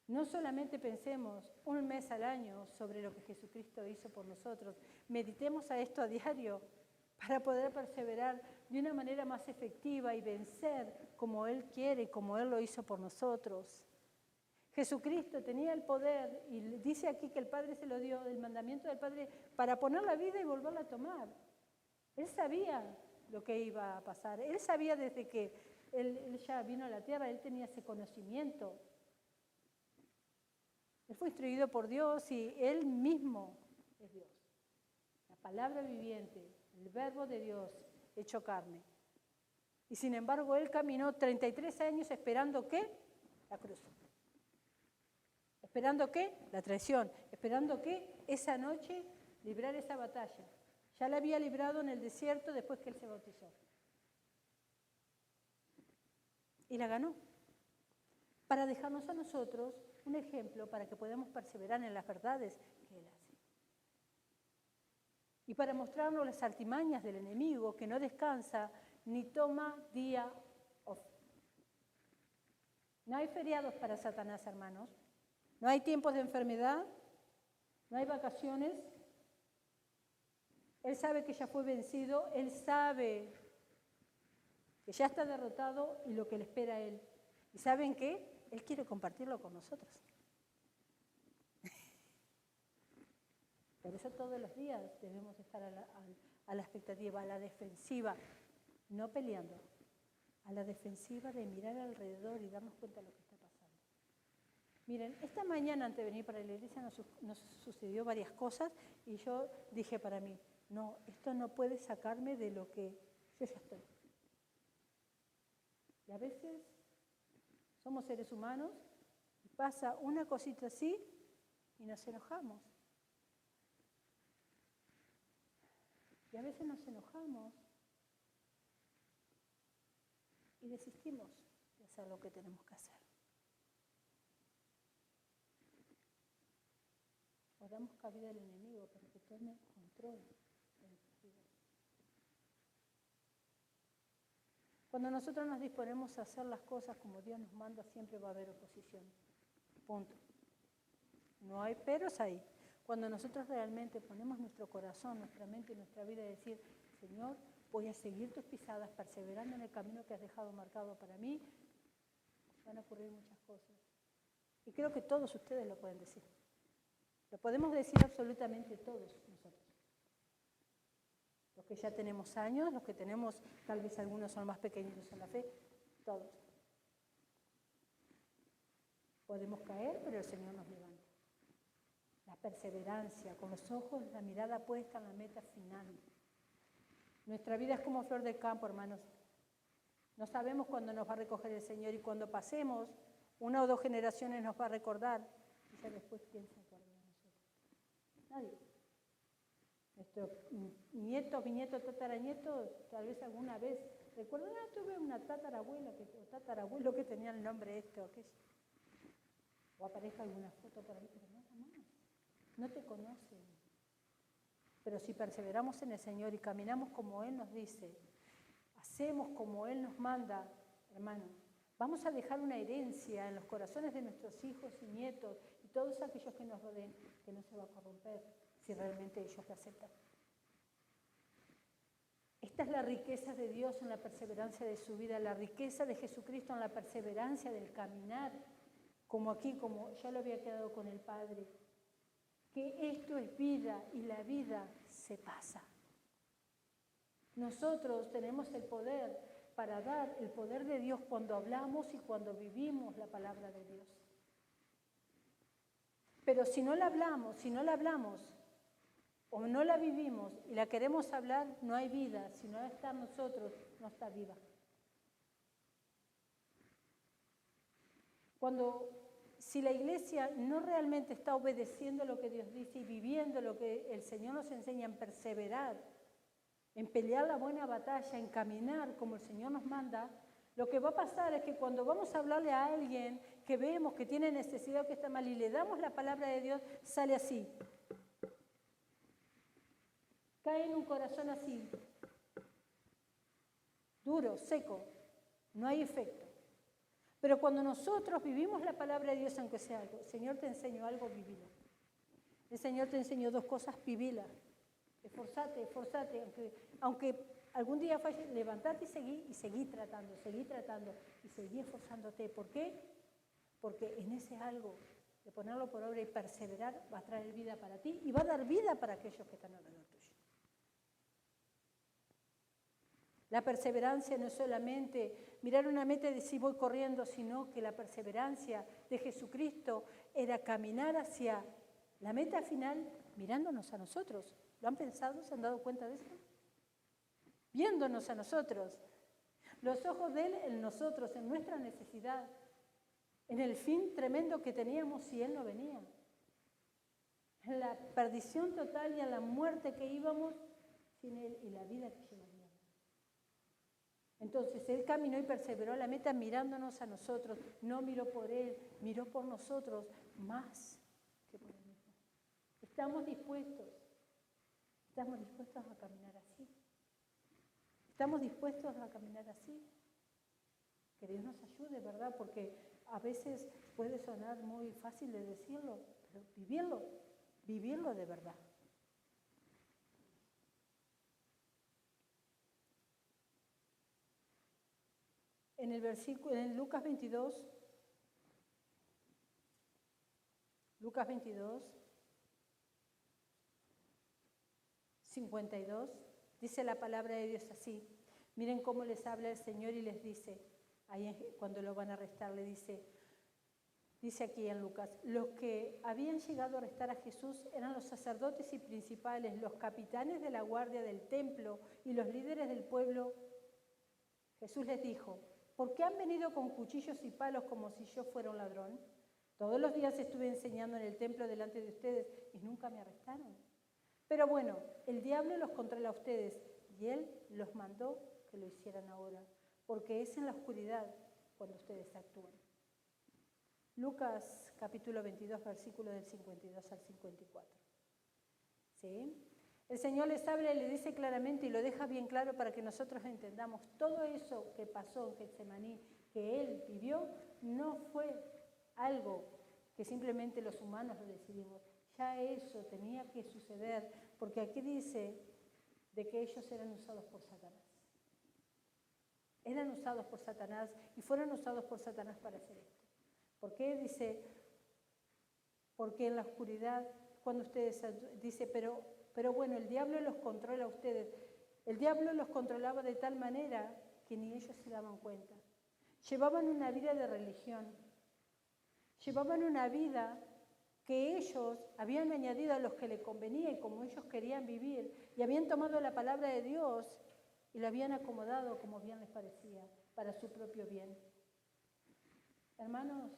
no solamente pensemos un mes al año sobre lo que Jesucristo hizo por nosotros, meditemos a esto a diario para poder perseverar de una manera más efectiva y vencer como Él quiere y como Él lo hizo por nosotros. Jesucristo tenía el poder, y dice aquí que el Padre se lo dio, el mandamiento del Padre, para poner la vida y volverla a tomar. Él sabía lo que iba a pasar. Él sabía desde que él ya vino a la tierra, Él tenía ese conocimiento. Él fue instruido por Dios y Él mismo es Dios. La palabra viviente, el verbo de Dios hecho carne. Y sin embargo, Él caminó 33 años esperando ¿qué? La cruz. ¿Esperando qué? La traición. ¿Esperando qué? Esa noche librar esa batalla. Ya la había librado en el desierto después que Él se bautizó. Y la ganó. Para dejarnos a nosotros un ejemplo para que podamos perseverar en las verdades que Él hace. Y para mostrarnos las artimañas del enemigo que no descansa ni toma día off. No hay feriados para Satanás, hermanos. No hay tiempos de enfermedad, no hay vacaciones. Él sabe que ya fue vencido, Él sabe que ya está derrotado y lo que le espera a Él. ¿Y saben qué? Él quiere compartirlo con nosotros. Por eso todos los días debemos estar a la expectativa, a la defensiva, no peleando, a la defensiva de mirar alrededor y darnos cuenta de lo que está pasando. Miren, esta mañana antes de venir para la iglesia nos sucedió varias cosas y yo dije para mí, no, esto no puede sacarme de lo que yo ya estoy. Y a veces somos seres humanos y pasa una cosita así y nos enojamos. Y a veces nos enojamos y desistimos de hacer lo que tenemos que hacer. O damos cabida al enemigo para que tome control de nuestras vidas. Cuando nosotros nos disponemos a hacer las cosas como Dios nos manda, siempre va a haber oposición. Punto. No hay peros ahí. Cuando nosotros realmente ponemos nuestro corazón, nuestra mente y nuestra vida y decir, Señor, voy a seguir tus pisadas, perseverando en el camino que has dejado marcado para mí, van a ocurrir muchas cosas. Y creo que todos ustedes lo pueden decir. Lo podemos decir absolutamente todos nosotros. Los que ya tenemos años, los que tenemos, tal vez algunos son más pequeñitos en la fe, todos. Podemos caer, pero el Señor nos levanta. la perseverancia, con los ojos, la mirada puesta en la meta final. Nuestra vida es como flor del campo, hermanos. No sabemos cuándo nos va a recoger el Señor y cuando pasemos, 1 o 2 generaciones nos va a recordar. Y ya después, ¿quién se acuerda de nosotros? Nadie. Nuestros nietos, bisnietos, tataranietos, tal vez alguna vez recuerdan, tuve una tatarabuela o tatarabuelo que tenía el nombre este o aquello. O aparezca alguna foto por ahí, pero nada más. No te conocen. Pero si perseveramos en el Señor y caminamos como Él nos dice, hacemos como Él nos manda, hermano, vamos a dejar una herencia en los corazones de nuestros hijos y nietos y todos aquellos que nos rodeen, que no se va a corromper si realmente ellos lo aceptan. Esta es la riqueza de Dios en la perseverancia de su vida, la riqueza de Jesucristo en la perseverancia del caminar, como aquí, como ya lo había quedado con el Padre, que esto es vida y la vida se pasa. Nosotros tenemos el poder para dar el poder de Dios cuando hablamos y cuando vivimos la palabra de Dios. Pero si no la hablamos o no la vivimos y la queremos hablar, no hay vida. Si no está en nosotros, no está viva. Si la iglesia no realmente está obedeciendo lo que Dios dice y viviendo lo que el Señor nos enseña en perseverar, en pelear la buena batalla, en caminar como el Señor nos manda, lo que va a pasar es que cuando vamos a hablarle a alguien que vemos que tiene necesidad o que está mal y le damos la palabra de Dios, sale así. Cae en un corazón así, duro, seco, no hay efecto. Pero cuando nosotros vivimos la palabra de Dios, aunque sea algo, el Señor te enseñó algo, vivilo. El Señor te enseñó 2 cosas, vivila. Esforzate, aunque algún día falle, levantate y seguí tratando, y seguí esforzándote. ¿Por qué? Porque en ese algo, de ponerlo por obra y perseverar, va a traer vida para ti y va a dar vida para aquellos que están alrededor tuyo. La perseverancia no es solamente mirar una meta y decir voy corriendo, sino que la perseverancia de Jesucristo era caminar hacia la meta final mirándonos a nosotros. ¿Lo han pensado? ¿Se han dado cuenta de eso? Viéndonos a nosotros. Los ojos de Él en nosotros, en nuestra necesidad, en el fin tremendo que teníamos si Él no venía. En la perdición total y en la muerte que íbamos sin Él y la vida que llevaríamos. Entonces Él caminó y perseveró a la meta mirándonos a nosotros. No miró por Él, miró por nosotros más que por Él mismo. Estamos dispuestos a caminar así. Estamos dispuestos a caminar así. Que Dios nos ayude, ¿verdad? Porque a veces puede sonar muy fácil de decirlo, pero vivirlo de verdad. En Lucas 22, 52, dice la palabra de Dios así. Miren cómo les habla el Señor y les dice, ahí cuando lo van a arrestar, le dice aquí en Lucas, los que habían llegado a arrestar a Jesús eran los sacerdotes y principales, los capitanes de la guardia del templo y los líderes del pueblo. Jesús les dijo, ¿por qué han venido con cuchillos y palos como si yo fuera un ladrón? Todos los días estuve enseñando en el templo delante de ustedes y nunca me arrestaron. Pero bueno, el diablo los controla a ustedes y él los mandó que lo hicieran ahora, porque es en la oscuridad cuando ustedes actúan. Lucas capítulo 22, versículos del 52 al 54. ¿Sí? El Señor les habla y le dice claramente y lo deja bien claro para que nosotros entendamos. Todo eso que pasó en Getsemaní, que Él vivió, no fue algo que simplemente los humanos lo decidimos. Ya eso tenía que suceder, porque aquí dice de que ellos eran usados por Satanás. Eran usados por Satanás y fueron usados por Satanás para hacer esto. ¿Por qué? Dice, porque en la oscuridad, cuando ustedes, dice, pero bueno, el diablo los controla a ustedes. El diablo los controlaba de tal manera que ni ellos se daban cuenta. Llevaban una vida de religión. Llevaban una vida que ellos habían añadido a los que le convenía y como ellos querían vivir, y habían tomado la palabra de Dios y la habían acomodado como bien les parecía, para su propio bien. Hermanos,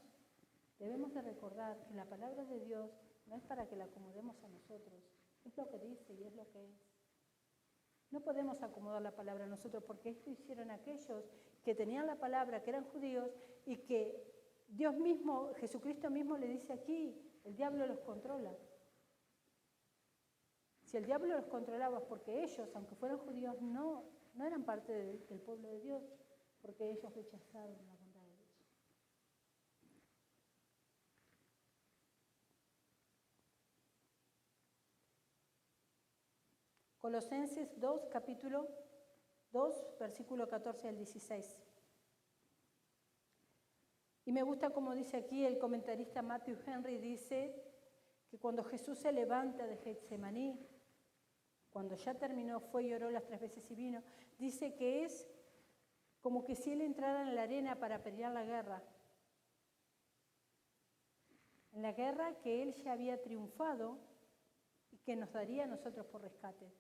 debemos de recordar que la palabra de Dios no es para que la acomodemos a nosotros, es lo que dice y es lo que es. No podemos acomodar la palabra a nosotros porque esto hicieron aquellos que tenían la palabra, que eran judíos y que Dios mismo, Jesucristo mismo le dice aquí, el diablo los controla. Si el diablo los controlaba es porque ellos, aunque fueran judíos, no eran parte del pueblo de Dios, porque ellos rechazaron la bondad de Dios. Colosenses 2, capítulo 2, versículo 14 al 16. Y me gusta como dice aquí el comentarista Matthew Henry, dice que cuando Jesús se levanta de Getsemaní, cuando ya terminó, fue y oró las 3 veces y vino, dice que es como que si él entrara en la arena para pelear la guerra. En la guerra que él ya había triunfado y que nos daría a nosotros por rescate.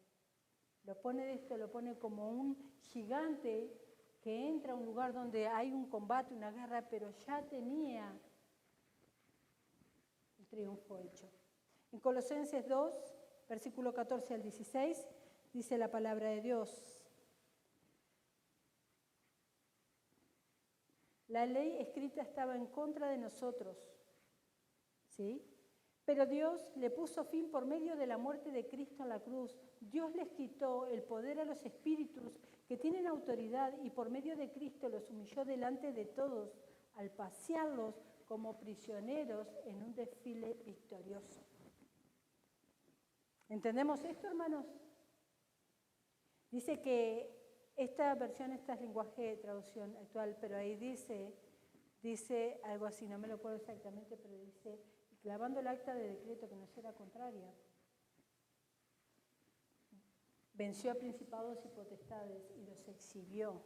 Lo pone como un gigante que entra a un lugar donde hay un combate, una guerra, pero ya tenía el triunfo hecho. En Colosenses 2, versículo 14 al 16, dice la palabra de Dios. La ley escrita estaba en contra de nosotros, ¿sí? Pero Dios le puso fin por medio de la muerte de Cristo en la cruz. Dios les quitó el poder a los espíritus que tienen autoridad y por medio de Cristo los humilló delante de todos al pasearlos como prisioneros en un desfile victorioso. ¿Entendemos esto, hermanos? Dice que esta versión, esta es lenguaje de traducción actual, pero ahí dice algo así, no me lo acuerdo exactamente, pero dice, clavando el acta de decreto que nos era contraria, venció a principados y potestades y los exhibió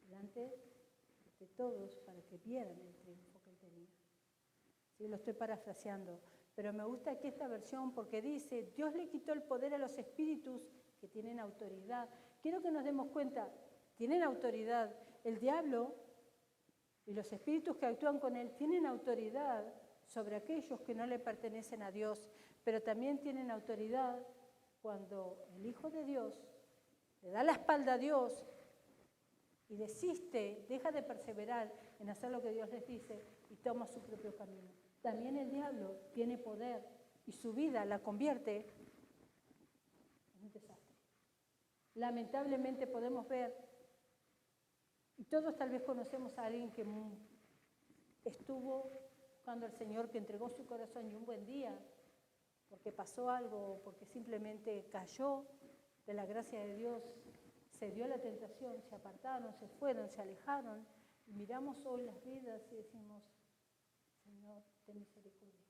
delante de todos para que vieran el triunfo que él tenía. Sí, lo estoy parafraseando, pero me gusta aquí esta versión porque dice, Dios le quitó el poder a los espíritus que tienen autoridad. Quiero que nos demos cuenta, tienen autoridad. El diablo y los espíritus que actúan con él tienen autoridad sobre aquellos que no le pertenecen a Dios, pero también tienen autoridad cuando el Hijo de Dios le da la espalda a Dios y desiste, deja de perseverar en hacer lo que Dios les dice y toma su propio camino. También el diablo tiene poder y su vida la convierte en un desastre. Lamentablemente podemos ver, y todos tal vez conocemos a alguien que estuvo buscando al Señor, que entregó su corazón y un buen día, porque pasó algo, porque simplemente cayó de la gracia de Dios, se dio la tentación, se apartaron, se fueron, se alejaron, y miramos hoy las vidas y decimos, Señor, ten misericordia.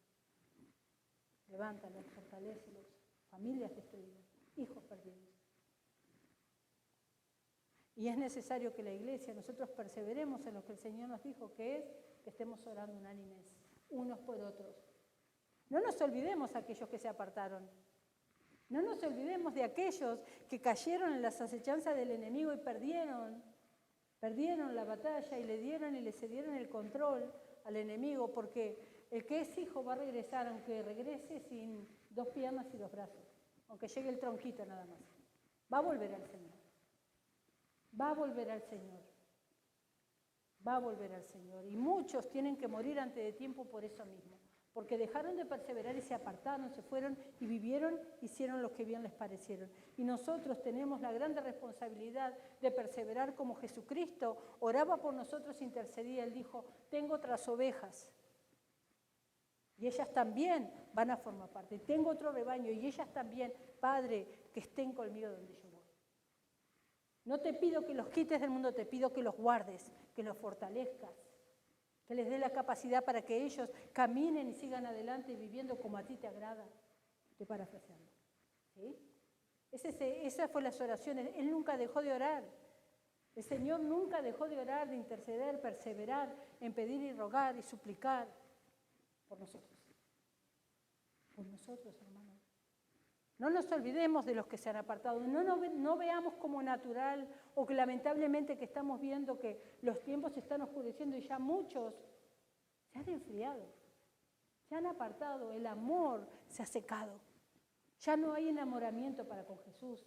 Levántalos, fortalécelos, familias destruidas, hijos perdidos. Y es necesario que la iglesia, nosotros perseveremos en lo que el Señor nos dijo, que es que estemos orando unánimes, unos por otros. No nos olvidemos de aquellos que se apartaron. No nos olvidemos de aquellos que cayeron en las acechanzas del enemigo y perdieron la batalla y le dieron y le cedieron el control al enemigo, porque el que es hijo va a regresar, aunque regrese sin 2 piernas y 2 brazos, aunque llegue el tronquito nada más. Va a volver al Señor. Va a volver al Señor. Va a volver al Señor. Y muchos tienen que morir antes de tiempo por eso mismo. Porque dejaron de perseverar y se apartaron, se fueron y vivieron, hicieron lo que bien les parecieron. Y nosotros tenemos la grande responsabilidad de perseverar como Jesucristo oraba por nosotros, intercedía. Él dijo, tengo otras ovejas. Y ellas también van a formar parte. Tengo otro rebaño y ellas también, Padre, que estén conmigo donde yo voy. No te pido que los quites del mundo, te pido que los guardes, que los fortalezcas, que les dé la capacidad para que ellos caminen y sigan adelante viviendo como a ti te agrada. Estoy parafraseando. ¿Sí? Esas fueron las oraciones. Él nunca dejó de orar. El Señor nunca dejó de orar, de interceder, perseverar en pedir y rogar y suplicar por nosotros. por nosotros, hermanos. No nos olvidemos de los que se han apartado. No veamos como natural o que lamentablemente que estamos viendo que los tiempos se están oscureciendo y ya muchos se han enfriado, se han apartado, el amor se ha secado. Ya no hay enamoramiento para con Jesús.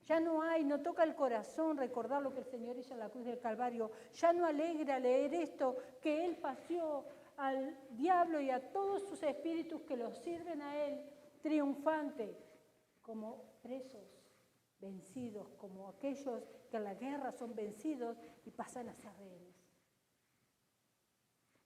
Ya no toca el corazón recordar lo que el Señor hizo en la cruz del Calvario. Ya no alegra leer esto, que Él paseó al diablo y a todos sus espíritus que los sirven a Él, triunfante, como presos, vencidos, como aquellos que en la guerra son vencidos y pasan a ser rehenes.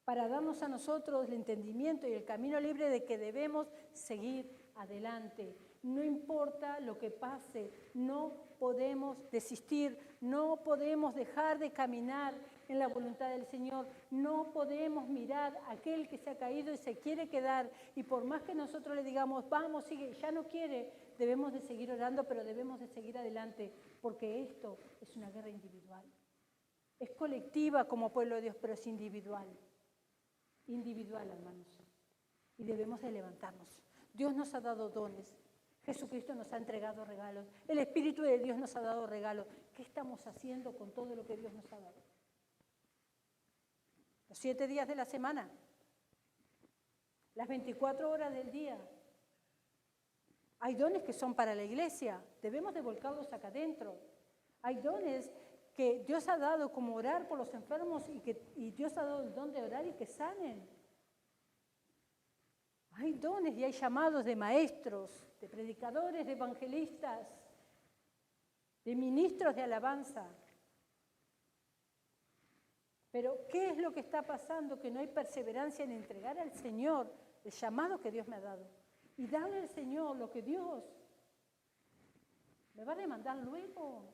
Para darnos a nosotros el entendimiento y el camino libre de que debemos seguir adelante. No importa lo que pase, no podemos desistir, no podemos dejar de caminar en la voluntad del Señor, no podemos mirar a aquel que se ha caído y se quiere quedar, y por más que nosotros le digamos, vamos, sigue, ya no quiere, debemos de seguir orando, pero debemos de seguir adelante, porque esto es una guerra individual. Es colectiva como pueblo de Dios, pero es individual. Individual, hermanos. Y debemos de levantarnos. Dios nos ha dado dones. Jesucristo nos ha entregado regalos. El Espíritu de Dios nos ha dado regalos. ¿Qué estamos haciendo con todo lo que Dios nos ha dado? Los 7 días de la semana. Las 24 horas del día. Hay dones que son para la iglesia. Debemos de volcarlos acá adentro. Hay dones que Dios ha dado como orar por los enfermos y Dios ha dado el don de orar y que sanen. Hay dones y hay llamados de maestros, de predicadores, de evangelistas, de ministros de alabanza. Pero, ¿qué es lo que está pasando? Que no hay perseverancia en entregar al Señor el llamado que Dios me ha dado. Y darle al Señor lo que Dios me va a demandar luego.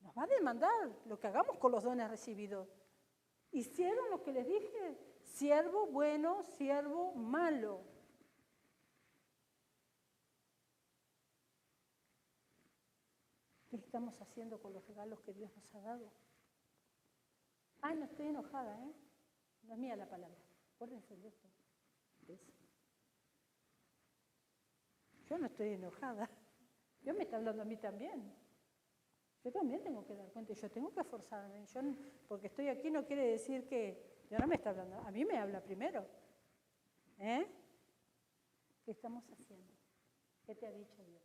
Nos va a demandar lo que hagamos con los dones recibidos. ¿Hicieron lo que les dije? Siervo bueno, siervo malo. ¿Qué estamos haciendo con los regalos que Dios nos ha dado? Ay, no estoy enojada, ¿eh? No es mía la palabra. Acuérdense de esto. ¿Ves? Yo no estoy enojada. Dios me está hablando a mí también. Yo también tengo que dar cuenta, yo tengo que esforzarme. Yo, porque estoy aquí no quiere decir que Dios no me está hablando, a mí me habla primero. ¿Qué estamos haciendo? ¿Qué te ha dicho Dios?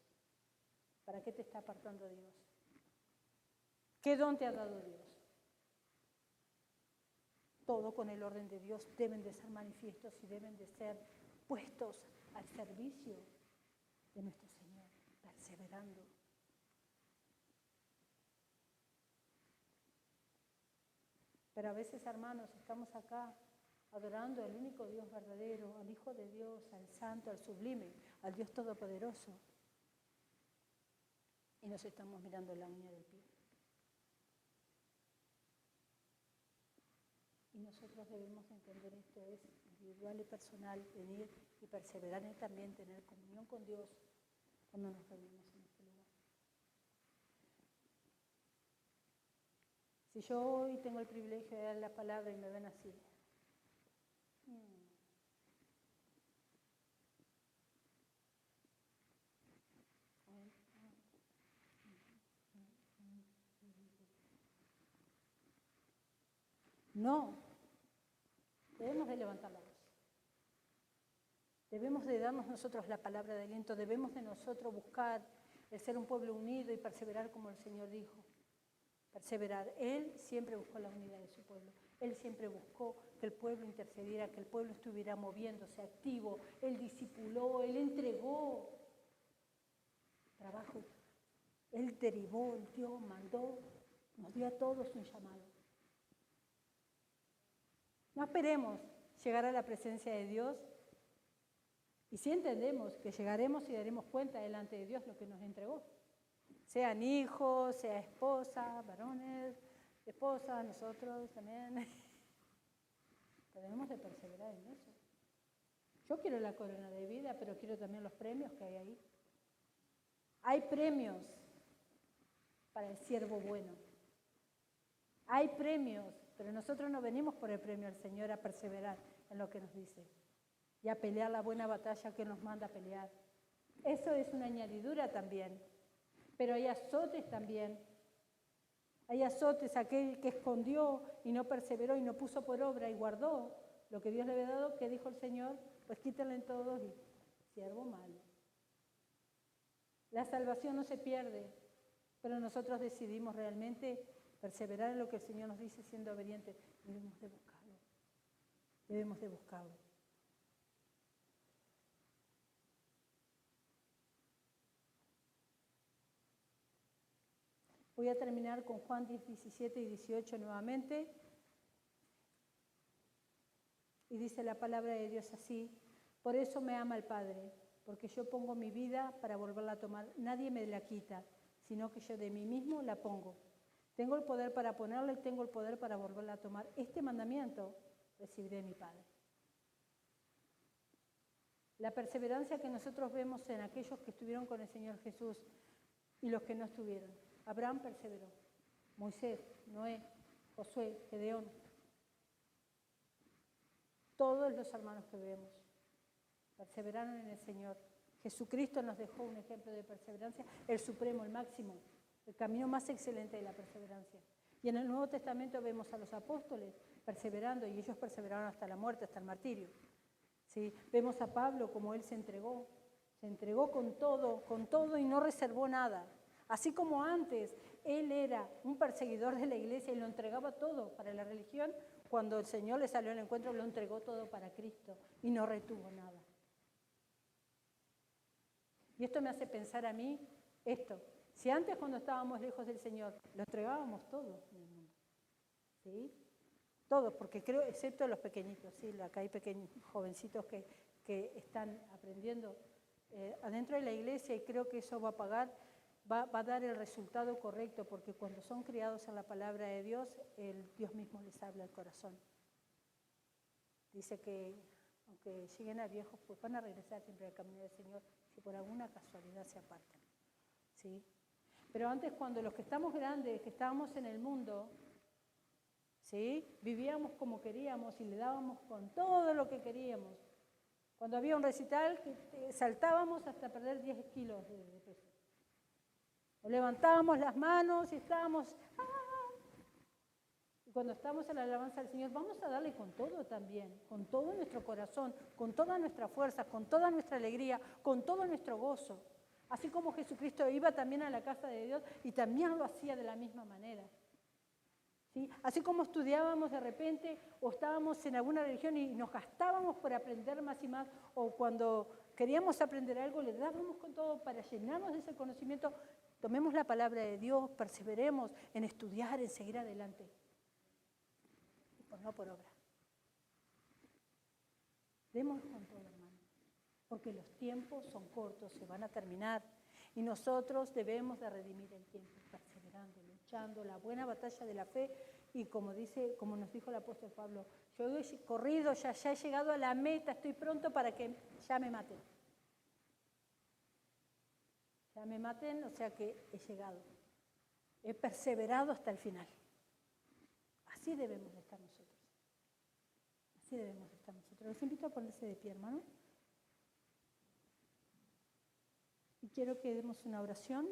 ¿Para qué te está apartando Dios? ¿Qué don te ha dado Dios? Todo con el orden de Dios deben de ser manifiestos y deben de ser puestos al servicio de nuestro Señor, perseverando. Pero a veces, hermanos, estamos acá adorando al único Dios verdadero, al Hijo de Dios, al Santo, al Sublime, al Dios Todopoderoso. Y nos estamos mirando la uña del pie. Y nosotros debemos entender esto, es individual y personal, venir y perseverar en también tener comunión con Dios cuando nos reunimos en este lugar. Si yo hoy tengo el privilegio de dar la palabra y me ven así, no, debemos de levantar la voz. Debemos de darnos nosotros la palabra de aliento, debemos de nosotros buscar el ser un pueblo unido y perseverar como el Señor dijo. Perseverar. Él siempre buscó la unidad de su pueblo. Él siempre buscó que el pueblo intercediera, que el pueblo estuviera moviéndose, activo. Él discipuló, Él entregó trabajo. Él derivó, Él dio, mandó, nos dio a todos un llamado. No esperemos llegar a la presencia de Dios y sí entendemos que llegaremos y daremos cuenta delante de Dios lo que nos entregó. Sean hijos, sea esposa, varones, esposas, nosotros también. Debemos de perseverar en eso. Yo quiero la corona de vida, pero quiero también los premios que hay ahí. Hay premios para el siervo bueno. Hay premios, pero nosotros no venimos por el premio al Señor a perseverar en lo que nos dice. y a pelear la buena batalla que nos manda a pelear. Eso es una añadidura también. Pero hay azotes también. Hay azotes, aquel que escondió y no perseveró y no puso por obra y guardó lo que Dios le había dado, que dijo el Señor, pues quítenle todos y siervo malo. La salvación no se pierde, pero nosotros decidimos realmente perseverar en lo que el Señor nos dice siendo obedientes. Debemos de buscarlo. Debemos de buscarlo. Voy a terminar con Juan 10, 17 y 18 nuevamente. Y dice la palabra de Dios así: por eso me ama el Padre, porque yo pongo mi vida para volverla a tomar. Nadie me la quita, sino que yo de mí mismo la pongo. Tengo el poder para ponerla y tengo el poder para volverla a tomar. Este mandamiento recibiré de mi Padre. La perseverancia que nosotros vemos en aquellos que estuvieron con el Señor Jesús y los que no estuvieron. Abraham perseveró, Moisés, Noé, Josué, Gedeón. Todos los hermanos que vemos perseveraron en el Señor. Jesucristo nos dejó un ejemplo de perseverancia, el supremo, el máximo, el camino más excelente de la perseverancia. Y en el Nuevo Testamento vemos a los apóstoles perseverando, y ellos perseveraron hasta la muerte, hasta el martirio. ¿Sí? Vemos a Pablo como él se entregó con todo y no reservó nada. Así como antes él era un perseguidor de la iglesia y lo entregaba todo para la religión, cuando el Señor le salió al encuentro lo entregó todo para Cristo y no retuvo nada. Y esto me hace pensar a mí esto. Si antes cuando estábamos lejos del Señor lo entregábamos todo en el mundo, ¿sí? Todos, porque creo, excepto los pequeñitos, ¿sí? Acá hay pequeños jovencitos que están aprendiendo adentro de la iglesia, y creo que eso va a dar el resultado correcto, porque cuando son criados en la palabra de Dios, Dios mismo les habla al corazón. Dice que aunque lleguen a viejos, pues van a regresar siempre al camino del Señor, si por alguna casualidad se apartan, ¿sí? Pero antes, cuando los que estamos grandes, que estábamos en el mundo, ¿sí?, vivíamos como queríamos y le dábamos con todo lo que queríamos. Cuando había un recital, saltábamos hasta perder 10 kilos de peso. O levantábamos las manos y estábamos... ¡ah! Y cuando estamos en la alabanza del Señor, vamos a darle con todo también, con todo nuestro corazón, con toda nuestra fuerza, con toda nuestra alegría, con todo nuestro gozo. Así como Jesucristo iba también a la casa de Dios y también lo hacía de la misma manera. ¿Sí? Así como estudiábamos de repente o estábamos en alguna religión y nos gastábamos por aprender más y más, o cuando queríamos aprender algo le dábamos con todo para llenarnos de ese conocimiento. Tomemos la palabra de Dios, perseveremos en estudiar, en seguir adelante. Pues no por obra. Demos con todo, hermano, porque los tiempos son cortos, se van a terminar, y nosotros debemos de redimir el tiempo, perseverando, luchando la buena batalla de la fe, y como nos dijo el apóstol Pablo, yo he corrido, ya he llegado a la meta, estoy pronto para que ya me maten. Ya me maten, o sea que he llegado. He perseverado hasta el final. Así debemos de estar nosotros. Así debemos de estar nosotros. Los invito a ponerse de pie, hermano. Y quiero que demos una oración.